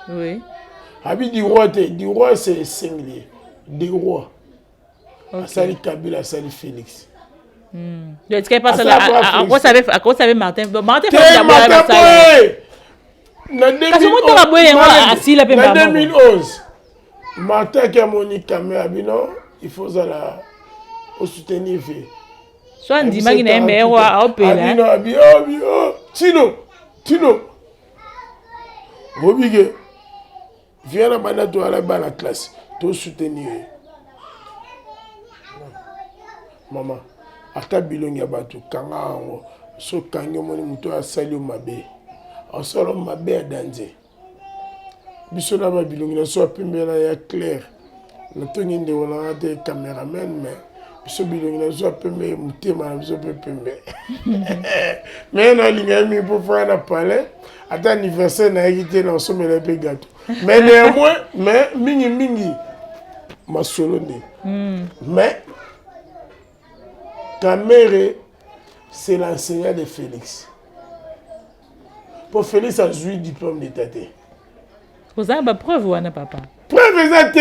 S2: Oui.
S1: Abi du roi c'est singulier. Des rois. Okay. Asali Kabila, Asali Félix.
S2: Est-ce qu'il passe là? À quoi savait Martin? Martin fait
S1: la
S2: en
S1: 2011. Martin qui a moni Kamerhe, il faut ça soutenir.
S2: Soit on dit qu'il y a un meilleur à opérer.
S1: Tino. Robige, viens là maintenant à la classe. Tu soutenir. Maman, ata bilongi ya bato kanga ango so kanyo moni muto asali mabe asolo mabe ya danze biso na ba bilongi na so pembe na ya clair na tongi nde wala te cameraman mais biso bilongi na so pembe mutema na biso pembe mais na linga mi pour faire na palais ata anniversaire na yité na so mele pe gâteau mais néanmoins mais mingi masolo nde mais Kamerhe, c'est l'enseignant de Félix. Pour Félix, a joué le diplôme d'État.
S2: Vous avez une preuve ou non, papa?
S1: Preuve exacte.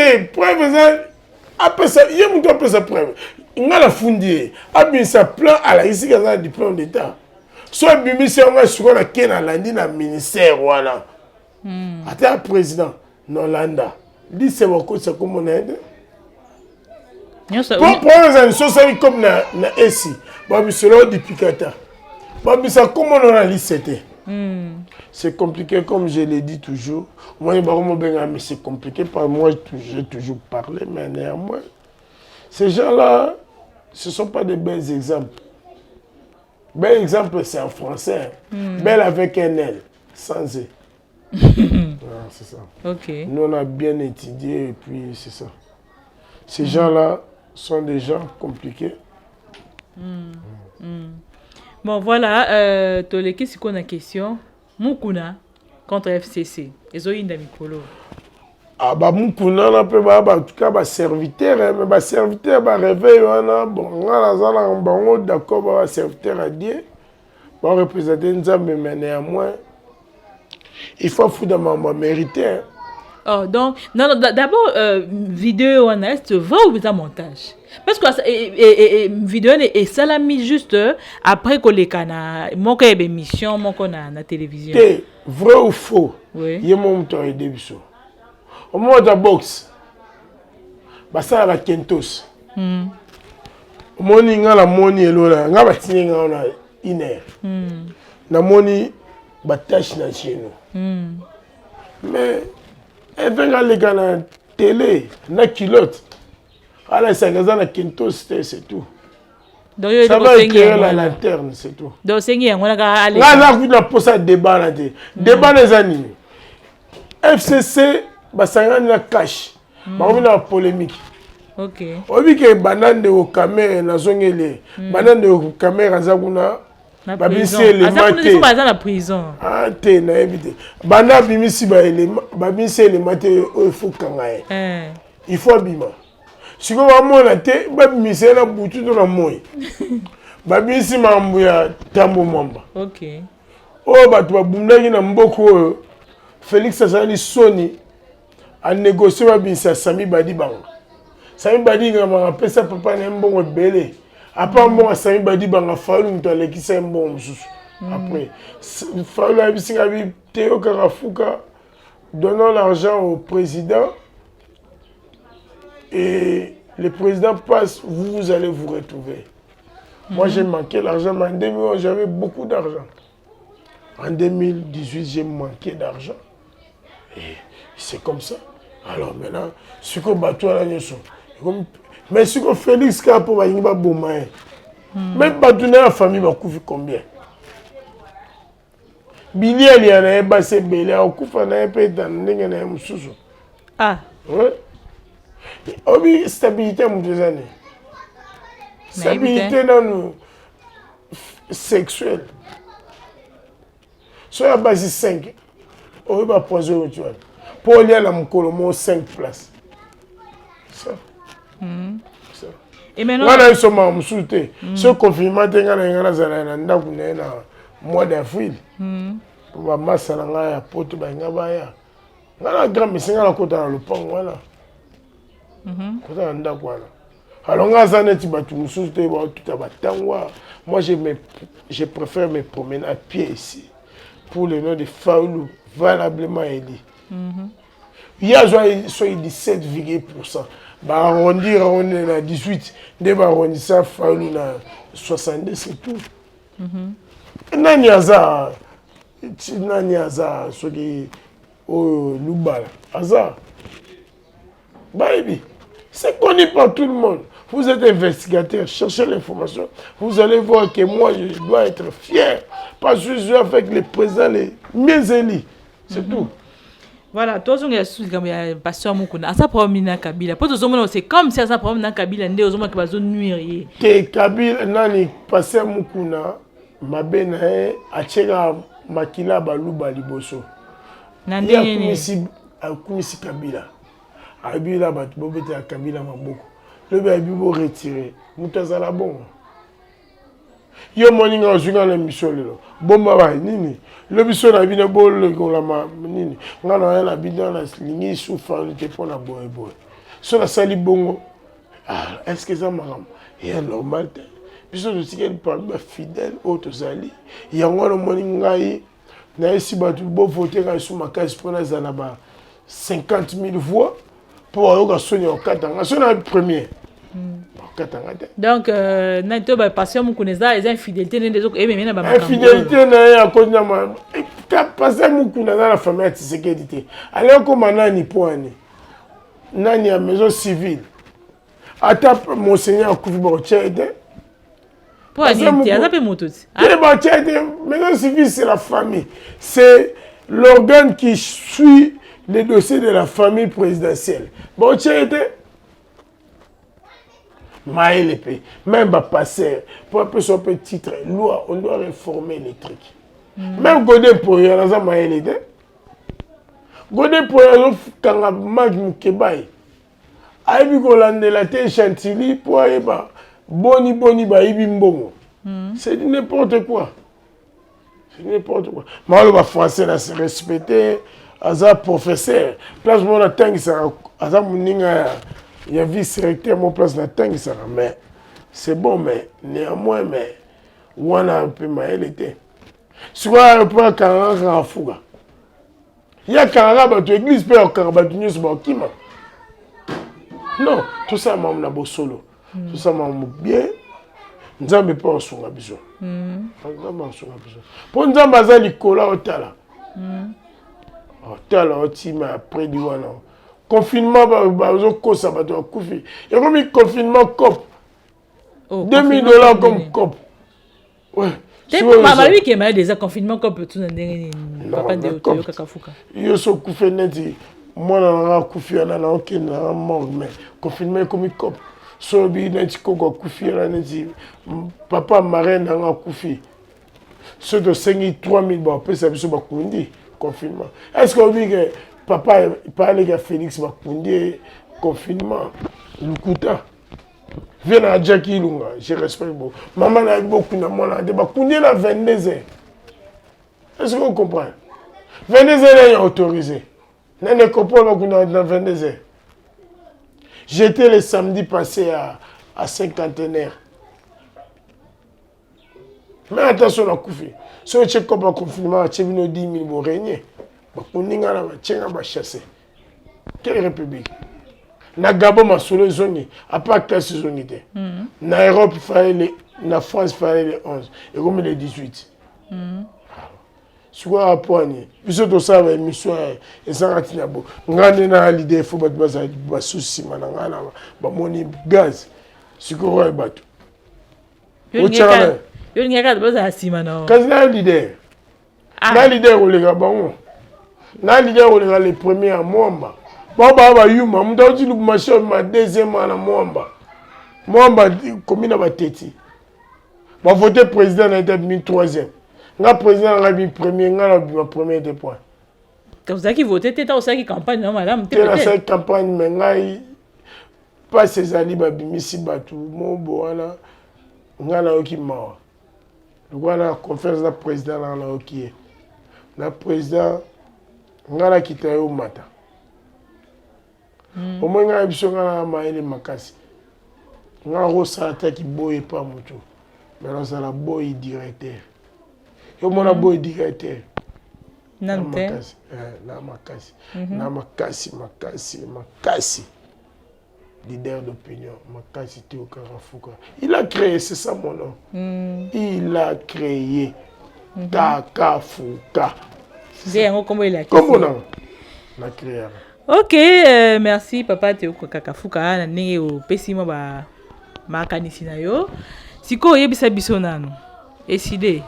S1: Après ça, il y a une preuve. Il y a la fondée. Après ça, plan à la ici, il y a un diplôme d'État. Soit le ministère, on a sur la quai dans le ministère. Voilà. Attends, le président, non, Landa. Dis, c'est comme on aide. Pour les choses comme na ici, depuis Qatar. C'est compliqué comme je l'ai dit toujours. Moi, c'est compliqué. Moi, j'ai toujours parlé, mais néanmoins, ces gens-là, ce ne sont pas des bons exemples. Bel exemple, c'est en français. Belle avec un L, sans E. C'est ça.
S2: Okay.
S1: Nous, on a bien étudié et puis c'est ça. Ces gens-là sont des gens compliqués.
S2: Bon, voilà, Toleki, c'est quoi la question? Mukuna contre FCC. Ezoïnda Mikolo.
S1: Ah, bah, Mukuna, en tout cas, serviteur, mais serviteur, réveil, bon, on a d'accord, serviteur à Dieu, on représente Nzambe, mais néanmoins, il faut foutre ma mériter.
S2: Oh, donc, non, d'abord, vidéo en est, va ou un montage? Parce que vidéo est salami juste après que les canaux, mon cas est émission, mon cas na télévision.
S1: Vrai ou faux?
S2: Oui.
S1: Il y a mon temps et des bisous. Au moment de la boxe, bah ça va Kentos. Moni nga la moni elona, nga ba tini nga na iner. Na moni ba tâche na chez nous. Mais elle vient les gars na télé, na culotte. Alors ça gaza na Kentos c'est tout.
S2: Donc
S1: ça va éclairer la lanterne, c'est tout.
S2: Donc c'est qui on a aller.
S1: Là na posa débat na té. Débat les années. FCC ba sanga na cash. Ba on na polémique.
S2: OK.
S1: Obi ke banane au caméra na zongele. Banane au caméra za kuna ba bisi élément.
S2: Ils sont pas dans la prison.
S1: Ah té na éviter. Bana bimisi ba élément, ba bisi élément té il faut kangaye. Il faut bima. Si vous avez un thé, vous avez un bouton de la mouille. Vous avez un tambo mamba.
S2: Ok.
S1: Oh, vous avez un beaucoup. Félix Azali Sony a négocié avec Sami Badi Bang. Sami Badi Bang a appelé sa papa un bon belé. Après, moi, Sami Badi Bang a fallu que les qui s'est un bon. Après, il fallait que Théo Karafuka donnant l'argent au président. Et le président passe, vous allez vous retrouver. Moi, j'ai manqué l'argent, mais en 2011, j'avais beaucoup d'argent. En 2018, j'ai manqué d'argent. Et c'est comme ça. Alors maintenant, ce qu'on bat toi là, mais ce qu'on Félix Kapo va y avoir bon. Même pas dans la famille, ma coupe combien? Biliel y en a pas assez belé, au coup on a un peu dans n'engagé mususu.
S2: Ah.
S1: Ouais. Obi stabilité mon deux années. Stabilité dans nous sexuelle. Sur la base 5, on va poser au tueur. Pour aller à la Mokolomo 5 places. Ça. Ça.
S2: Et maintenant.
S1: Voilà, ils sont en soutien. Ce confinement, il y a un mois d'avril. Pour ma masse, il y a un pote, il y a un grand messie, il y a un côté dans le pont. Voilà. Alors, moi, je préfère me promener à pied ici. Pour le nom de Faoulou, valablement élu. Il y a 17,%. Arrondir, on est à 18. Dès arrondir ça, Faoulou à 62, c'est tout. Nani Azar, ce qui est au Loubal. Azar. Baby, c'est connu par tout le monde. Vous êtes investigateur, cherchez l'information. Vous allez voir que moi, je dois être fier. Parce que je suis avec les présidents, les mieux élus. C'est tout.
S2: Voilà, toi, on est pasteur Moukouna. Ça problème na Kabila. Pour tous c'est comme si ça problème na Kabila, ndé ozoma que bazo nuire.
S1: Que Kabila nani pasteur Moukouna, mabena achega makila baluba liboso.
S2: Nandé
S1: akumisi Kabila. Abila bat bobete ya Kabila maboko. Le bibo retiré. Mutazala bon. Yo moninga osunga na mission lelo. Bomba ba nini. Le biso na bina bol ko la ma nini. Ngana na bina na lingi soufa te pona boy boy. So na sali bongo. Ah, est-ce que ça maram? Et normal. Biso de tikel par ba fidèle auto sali. Yango no moninga yi na esi batu bo voter ka sou makasi pona zana ba 50 000 voix pour avoir sonné au Katanga. Sonné le premier.
S2: Donc, Naito ba passion mu kuneza les infidélités des autres et même na ba
S1: infidélité na à cause de ma passer mu kuneza la famille Tshisekedi. Alors comment nani poani nani à maison civile ata monseigneur Kufubo Tchede
S2: pour aller à taper motos
S1: maison civile c'est la famille, c'est l'organe qui suit les dossiers de la famille présidentielle. Bon Tchede Maël, même passer pour appeler son petit titre, loi, on doit réformer les trucs. Même Godin pour y aller, Maël, Godin pour y aller, quand on mange mon kebab, aïe, Golande la tête chantilly pour aller bas, boni, ibimbongo. C'est n'importe quoi. C'est n'importe quoi. Moi, le français, là, c'est respecté, Aza professeur, place mon attend, ça, Aza Mouninga. Il y a vice-recteur mon place na tangi ça mais c'est bon mais néanmoins mais on a un peu mal été soit pas quand fuga il y a quand tu église peut quand tu news bakima non tout ça mam na bo solo tout ça mam bien nzambe pas songa biso nzambe songa biso pour nzambe azali kola otala otala otima après du wana confinement, ça va être couvert. Il y a comme confinement COP. $2000 comme COP. Ouais.
S2: C'est pour ma vie qui est déjà confinement COP. Tout le monde papa de Kakafuka.
S1: Il y a ce couvert net. Moi, on a couvert, on a aucun mort, mais confinement comme COP. Sobi net koko couvert, papa marin on a couvert. Ceux de 3000 bon après ça ça va confinement. Est-ce qu'on dit que papa parlait à Félix Bakundi, confinement, Lukuta. Viens à Jackie Lunga, je respecte beaucoup. Maman a beaucoup de monde, Bakundi a 22 ans. Est-ce que vous comprenez? 22 ans est autorisé. Je ne comprends pas Bakundi a 22 ans. J'étais le samedi passé à cinquantenaire. Mais attention à Koufi. Si on check comme un confinement, tu as 10 000 pour régner. Bakuninga na bachenga ba chasser. Quelle république? Na Gabon ma solo zone, à part classe zone té. Na Europe fallait na France fallait les 11 et comme les 18. Soit à poignet. Biso to ça va émission et ça ratina bo. Ngane na l'idée faut ba souci mananga na ba moni gaz. Sikoro e bato.
S2: Yo ngeka boza sima no.
S1: Kasi na leader. Na leader olega bango. Na leader olega les premiers à Mwamba. Mwamba ba yuma, muta uti lubumashio ma deuxième à Mwamba. Mwamba commune ba teti. Ba voter président na été mis troisième. Nga président na mis premier, nga na premier de point.
S2: Vous avez voté, tu as qui campagne, non, madame?
S1: Tu as cette campagne, mais ngai pas ces alliés, bimisi batu, mon boana, nga na oki mawa. Le la conférence de président na oki. Le président, nga na kita yo mata. Au moins nga biso nga na maele makasi. Nga rosa ta ki boye pa mutu. Mais là ça la boye directeur. Yo mona boye directeur. Na makasi. Leader d'opinion, makasi Théo Karafuka. Il a créé, c'est ça mon nom. Il a créé Karafuka.
S2: C'est comment il a créé.
S1: Comment on a créé.
S2: Ok, merci papa Théo Karafuka. Na nenge o pesimo ba makanisi na yo. Siko yebisa biso nano. Décidé.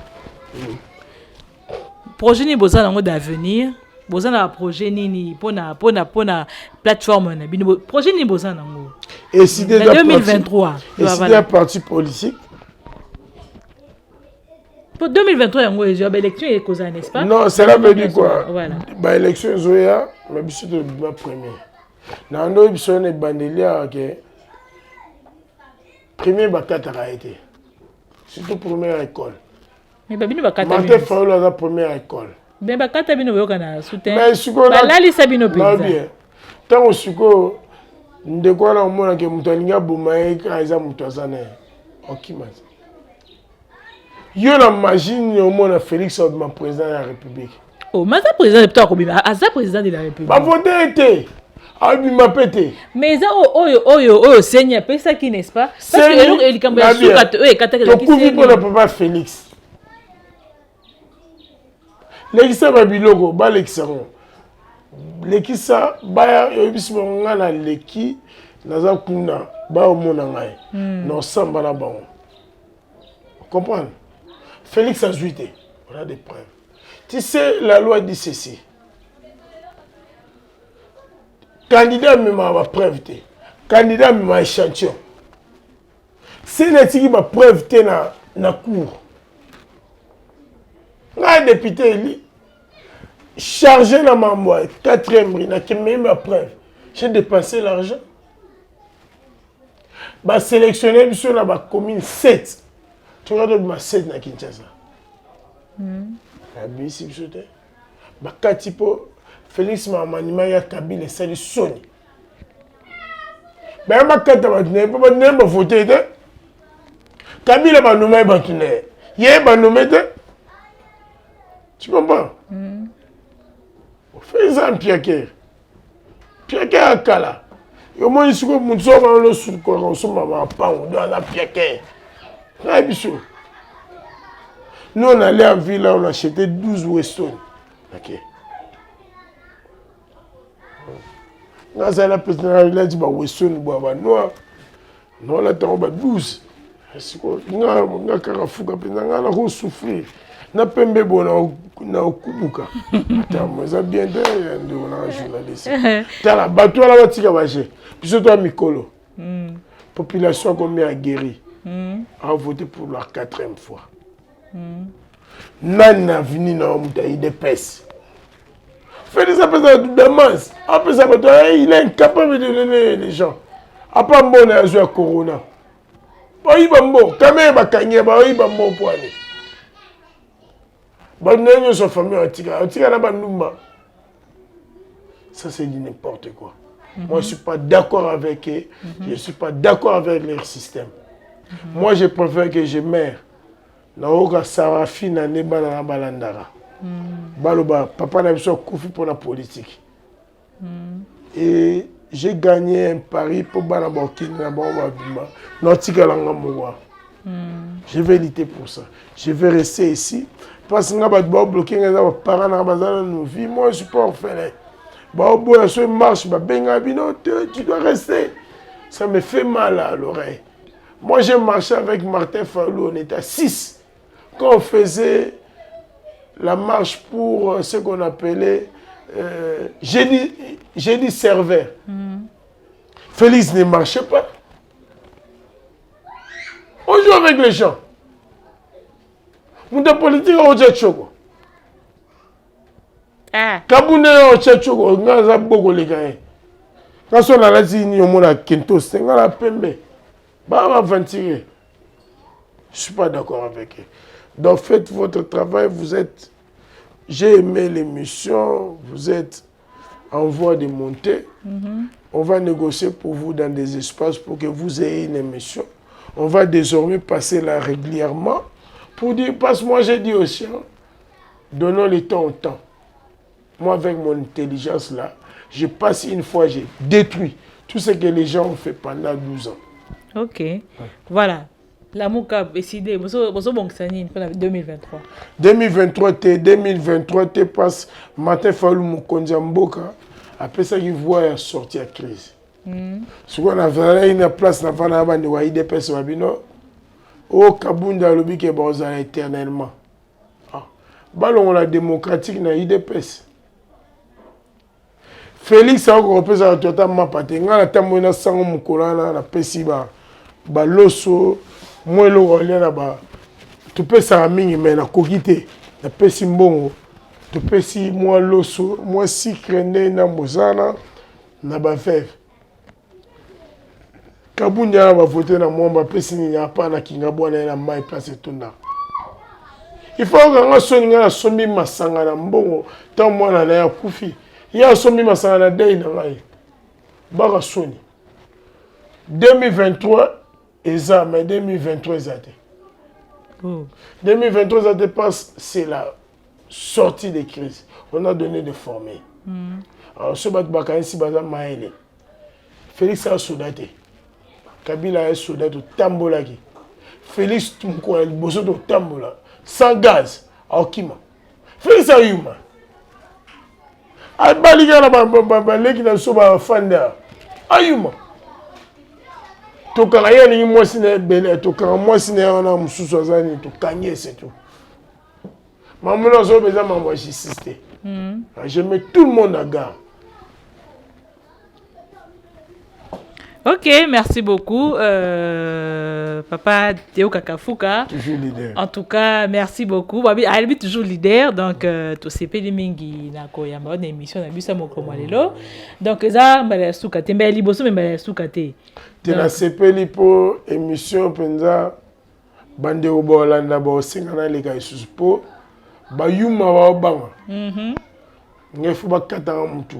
S2: Projet ni boza nango d'avenir, boza na projet nini pona plateforme na bino projet ni boza nango.
S1: Et si dès
S2: 2023,
S1: et si des partis politiques.
S2: Pour 2023 yango les élections et cause n'est-ce pas?
S1: Non, cela veut dire quoi?
S2: Voilà.
S1: Ba élection zoya, mais biso de ma premier. Na ndo biso ne bandelia que premier bakata a été. Surtout première école.
S2: Mais babino bakata
S1: Martin Fayulu la première école.
S2: Mais bakata bino yoka na soutien.
S1: Mais suko
S2: la lali sabino
S1: penza. Bien. Tant suko ndeko na mona ke mutalinga bumaye ka eza mutazana. Okimati. Yo la machine au mona Félix Obama président de la République.
S2: Oh, mais ça président de la président de la République.
S1: Ba voté été. Abi m'a pété.
S2: Mais ça oh Seigneur, c'est ça qui n'est-ce pas? Parce que il quand même sous
S1: pour papa Félix. Lekisa babiloko ba lekisaro. Lekisa ba yobisimo ngana leki naza kuna ba omona ngai. Non samba na bango. Comprendre? Félix a jouité. On a des preuves. Tu sais, la loi dit ceci. Candidat même ma preuve. Candidat même échantillon. Si n'est-ce pas preuve na cour. Un député chargé dans ma moi, 4e brina, qui m'a ma preuve. J'ai dépensé l'argent. Bah sélectionné sur la commune 7. Tu regardes ma 7 na Kinshasa. La bisi bisote. Bah katipo Félix Mamanima ya Kabila sali Sony. Bah ma kata ba ne ba voter de. Kabila ba nommé ba tune. Yé ba nommé de. Tu comprends? Fais ça en Pierre. Pierre à Kala. Et au moins, il se trouve que nous sommes le sous-corps, nous sommes dans la Pierre. Nous, on allait en ville, on a acheté 12 Weston. Ok. Nous, on a dit que Weston, nous, on a 12. Nous, on a souffrir. Na pembe bona na okubuka tamoza bien de na journaliste tala bato la batika baje biso to mikolo population combien a guéri a voté pour la 4e fois nana vini na muta IDPS fait des appels de masse après ça il est incapable de donner les gens après mbona ya zo corona ba ibambo kamé ba kanye ba ibambo poani. Ça c'est du n'importe quoi. Moi je ne suis pas d'accord avec eux. Je ne suis pas d'accord avec leur système. Moi je préfère que je meure. Naoka Sarafi na neba na balandara. Baloba papa na biso kufi pour la politique. Et j'ai gagné un pari pour bana bokini na bomba bima. Notika langa mowa. Je vais lutter pour ça. Je vais rester ici. Parce que nous avons bloqué les parents dans nos vies. Moi, je ne suis pas orphelin. Si marche, tu dois rester. Ça me fait mal à l'oreille. Moi, j'ai marché avec Martin Fayulu, on était à 6. Quand on faisait la marche pour ce qu'on appelait génie serveur. Félix ne marchait pas. On joue avec les gens. Nous, politique, on joue choco. Kabune, on joue choco. On a beaucoup de gars. Quand on a dit on a Kento, c'est un pembe. Bah, on va ventiler. Je ne suis pas d'accord avec eux. Donc, faites votre travail. Vous êtes. J'ai aimé l'émission. Vous êtes en voie de monter. On va négocier pour vous dans des espaces pour que vous ayez une émission. On va désormais passer là régulièrement pour dire, parce que moi j'ai dit aussi, hein, donnons le temps au temps. Moi avec mon intelligence là, je passe une fois, j'ai détruit tout ce que les gens ont fait pendant 12 ans.
S2: Ok, voilà. La Mouka décidé, vous bon que ça n'y est 2023.
S1: 2023 te passe, Martin Fayulu Mukonzi Mboka, après ça il voit sortir la crise. Ce qu'on a fait une place dans la bande de IDPS Wabino, au Kabunda lobby qui est éternellement. Ballon la démocratique dans IDPS. Félix a représenté totalement paté. On a tambouna sango mukolana na pesiba baloso mwelo wale na ba. Tu peux ça mingi mais na kokite na pesi mbongo. Tu peux si moi loso moi sikrene na mozana na ba fève. Kabunda va voter na mwamba pesi ni ya pa na kinga bwana na mai place tunda. Il faut que soni na sombi masanga na mbongo ta mwana na ya kufi. Il y a sombi masanga na dei na ngai. Baka soni. 2023 eza mais 2023 ezate. 2023 ezate passe c'est la sortie des crises. On a donné des formés. Alors ce bat baka ici baza maele. Félix a soudate. Kabila a soudate tambolaki. Félix Tumko boso to tambola. Sans gaz, Okima. Félix a yuma. Albaliga na leki na soba fanda. Ayuma. Toka ya ni mwasi na bele, toka mwasi na na mususu azani to kanye c'est tout. Maman zo beza mambo jisiste. Je mets tout le monde à garde.
S2: Ok, merci beaucoup, Papa Théo Kakafuka.
S1: Toujours leader.
S2: En tout cas, merci beaucoup. Babi, elle est toujours leader, donc tout c'est pédé mingi na koyamba une émission na bisa mokoma lelo. Donc ça, mbala sukate, mbala liboso mbala sukate.
S1: Te na sepeli po émission penza bande obolanda bo singana leka isupo ba yuma ba banga. Ngefu ba katanga mutu.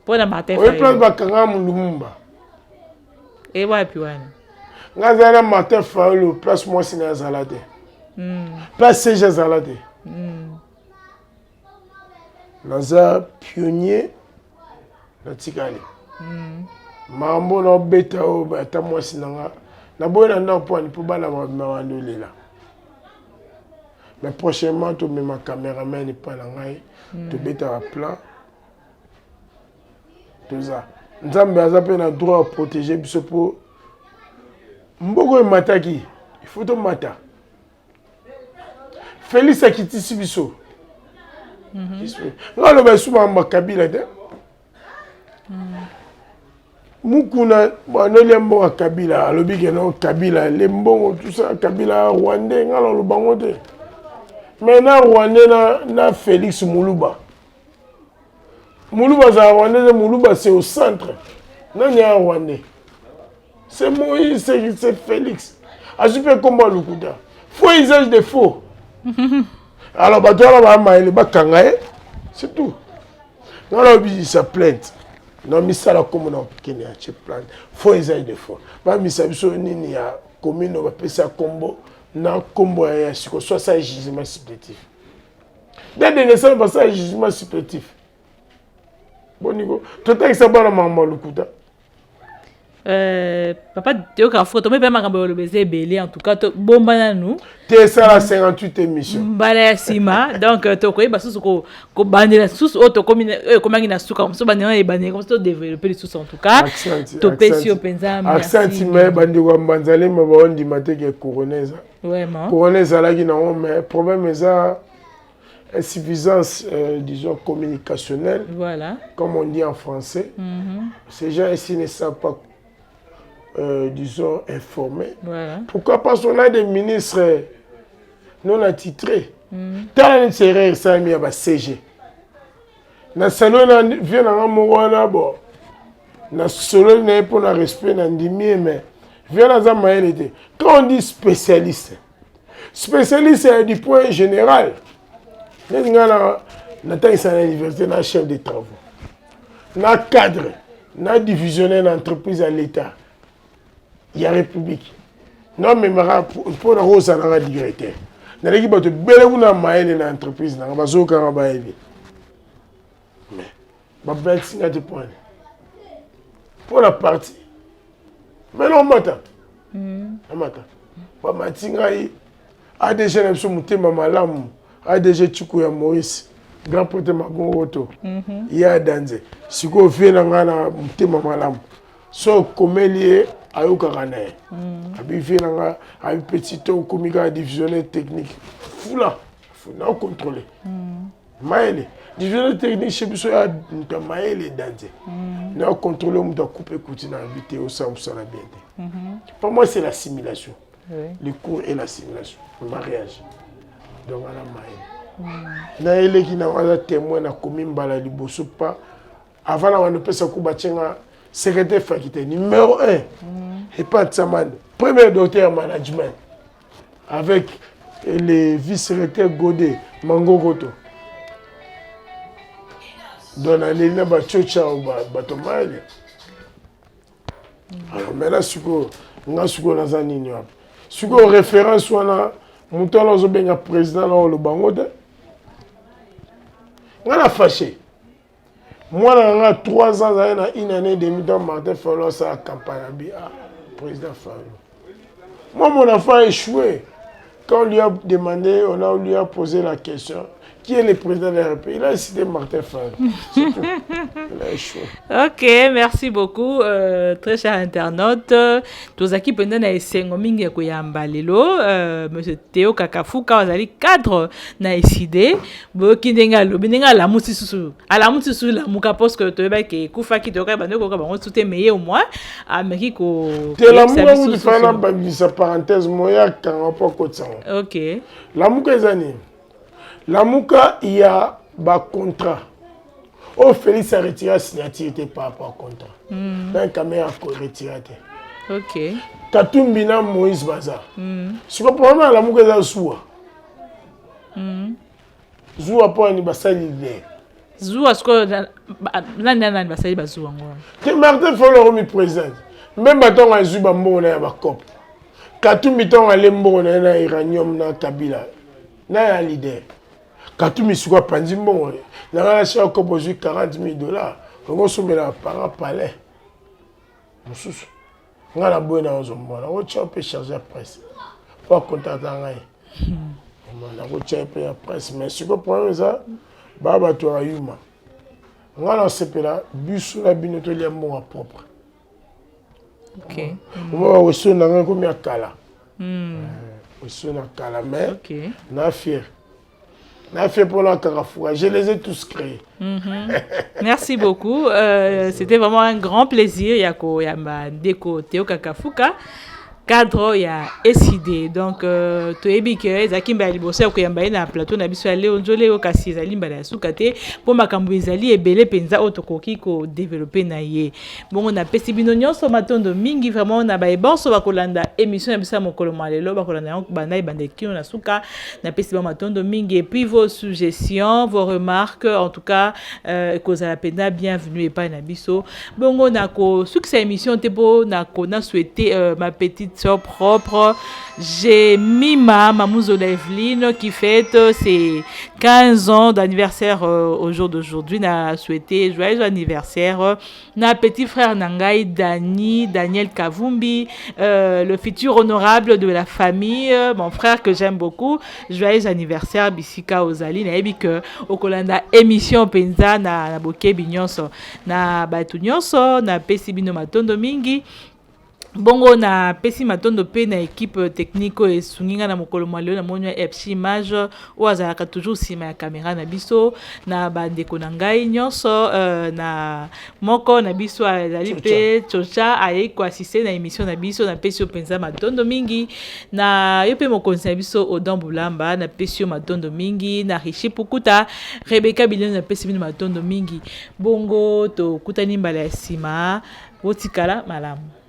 S2: Pona Martin
S1: Fayulu. Oyi place ba kanga mulumba.
S2: Et ouais, puis ouais.
S1: Ngazana Martin Fayulu, place moi si na zalade. Place Serge zalade. Naza pionnier na tikali. Mambo na beta o beta moi si nanga. Na boya na point pour bana ma lela. Mais prochainement to ma caméraman n'est pas là ngai. To beta à plat. Tout ça. Nzambe azape na droit à protéger biso po mboko e mataki il faut to mata Félix akitisi biso ngalo ba suba mba Kabila de mukuna banoli mbo Kabila alobi ke no Kabila le mbongo tout ça Kabila Rwandais ngalo lo bango te mais na Rwandais na Félix Muluba Muluba za Rwandais, Muluba c'est au centre. Non, il y a un Rwandais. C'est Moïse, c'est Félix. A super combat le coup d'art. Faux usage de faux. Alors, bah, toi, là, il va kangaye. C'est tout. Non, là, il sa plainte. Non, mais ça, là, comme on a Kenya, c'est plainte. Faux usage de faux. Bah, mais ça, il y a commune, on va appeler ça combo. Non, combo, il y a soit ça, gisement supplétif. Dès que ça, va ça, gisement supplétif. Bonigo, tout est ça bana maman le kuta.
S2: Papa Théo Kafuka, mais pas makambo le baiser belé en tout cas bon bananu.
S1: T'es ça la 58 émissions.
S2: Bala sima donc to ko ba susu ko bandela susu auto commune comment ina suka so bandela e bandela comme to développer les susu en tout cas. To pesio penza merci.
S1: Accent mais bandi ko mbanzale me ba ondi mateke couroneza.
S2: Vraiment.
S1: Couroneza la qui non mais problème est ça insuffisance disons communicationnelle.
S2: Voilà.
S1: Comme on dit en français. Ces gens ici ne savent pas disons, informés. Voilà. Pourquoi? Parce qu'on a des ministres non attitrés. Tant que ça mis à CG. Na salon na vient na mwana bo. Na solo na pour na respect na ndimi mais vient na za maélité. Quand on dit spécialiste, spécialiste est du point général. Na ta isa na université na chef de travaux. Na cadre, na divisionnaire d'entreprise à l'État. Il y a République. Non, mais pour la rose, ça n'a directeur. Dans l'équipe, tu belle ou na maël dans l'entreprise, dans la bazo karabaéli. Mais, ma belle signe de point. Pour la partie. Mais non, matin. Matin. Pas matin, ADG n'a pas monté ma malam. ADG Tchoukou ya Maurice. Grand prêtre Magongoto. Il y a Danze. Si vous faites un monté ma malam. So, comme lié. Ayoka Ranae. Abi nanga abi petit komika divisionnaire technique. Fula, faut contrôler. Maël, divisionnaire technique chez biso ya nta maël danze. Na contrôler on doit couper couti na invité au sang ça la bien. Pour moi c'est l'assimilation. Le cours et l'assimilation, le mariage. Donc ala maël. Na ele ki na wala témoin na komi mbala liboso pas avant la wana pesa kubatenga secrétaire faculté numéro 1. Et pas de Saman, premier docteur en management, avec le vice-recteur Godé, Mango Goto. Dans la ligne de Bachocha ou Batomaï. Alors maintenant, si on a dans un ignorant. Si on a référence, on a un président dans le Bangote. On a fâché. Moi, j'ai 3 ans, une année et demie, dans Martin Fallon, ça a campagne. Président Fallon. Moi, mon enfant a échoué. Quand on lui a demandé, on lui a posé la question, qui est le président de la République? Il a cité Martin Fallon. Il a échoué.
S2: Ok, merci beaucoup, très cher internaute. Tous qui pendant na esengo mingi ko yamba lelo, monsieur Théo Kafuka azali cadre na décidé, bo kindenga lo binenga la musisu. Ala musisu la muka parce que to ba ke kufa ki to ka bande ko ka bango tout meillé au moins ameki ko
S1: te la muka mu fana ba bisa parenthèse moya kan pas ko tsang.
S2: Ok.
S1: La muka ezani. La muka il y a ba contrat. Oh, Félix a retiré la signature par rapport au contrat. Un caméra a retiré.
S2: Ok.
S1: Katumbina Moïse Baza. Ce que probablement la mouka est Zoua. Zoua pour un bassin l'idée.
S2: Zoua, ce que l'année dernière, bassin Bazoua.
S1: Martin Fallon remis président. Même bâton à Zuba Mbona ya bakop. Katumbi ton à Lembo na Iranium na Kabila. Na leader. Katumbi suka panzi mbongo. Na relation ko bozu $40,000. On sommet la par palais. Mususu. Ngala boina ozomona. O chope charger presse. Pas contacter ngai. On a chope la presse mais ce que problème ça baba to ayuma. Ngala sepela busu na binoto liambo propre.
S2: Ok.
S1: On va aussi na ngai comme ya kala. Aussi na kala mais
S2: OK.
S1: Na fier. Na fier pour la Carrefour. Je les ai tous créés.
S2: Merci beaucoup. C'était vraiment un grand plaisir. Yako yamba deko Théo Kafuka. Cadre ya SID. Donc to ebike ezakimba liboso ko yamba na plateau na biso ale onjole o kasi ezali mbala sukate po makambo ezali ebele penza otokoki ko développer na ye. Bongo na pesi bino nyonso matondo mingi vraiment na ba bonso bakolanda émission ya bisa mokolo malelo bakolanda yango banda ibandeki na suka na pesi ba matondo mingi et puis vos suggestions, vos remarques en tout cas kozala pena bienvenue et pas na biso. Bongo na ko succès émission te po na ko na souhaiter ma petite sœur propre. J'ai Mima Mamouzola Evelyne qui fête ses 15 ans d'anniversaire au jour d'aujourd'hui. Na souhaité joyeux anniversaire. Na petit frère Nangai Daniel Kavumbi, le futur honorable de la famille, mon frère que j'aime beaucoup. Joyeux anniversaire Bisika Ozali. Na ebi que okolanda émission penza na boke binyonso na batu nyonso na pesi bino matondo mingi. Bongo na pesi matondo pe na équipe technique et sunginga na mokolo mwaleo na monyo FC image ou azalaka toujours sima ya caméra na biso na bandeko na ngai nyonso na moko na biso azali pe chocha aye ko assister na émission na biso na pesi penza matondo mingi na yo pe mokonzi na biso Odan Bulamba na pesi matondo mingi na Richi Pukuta Rebecca Billion na pesi bino matondo mingi bongo to kutani mbala ya sima botikala malamu.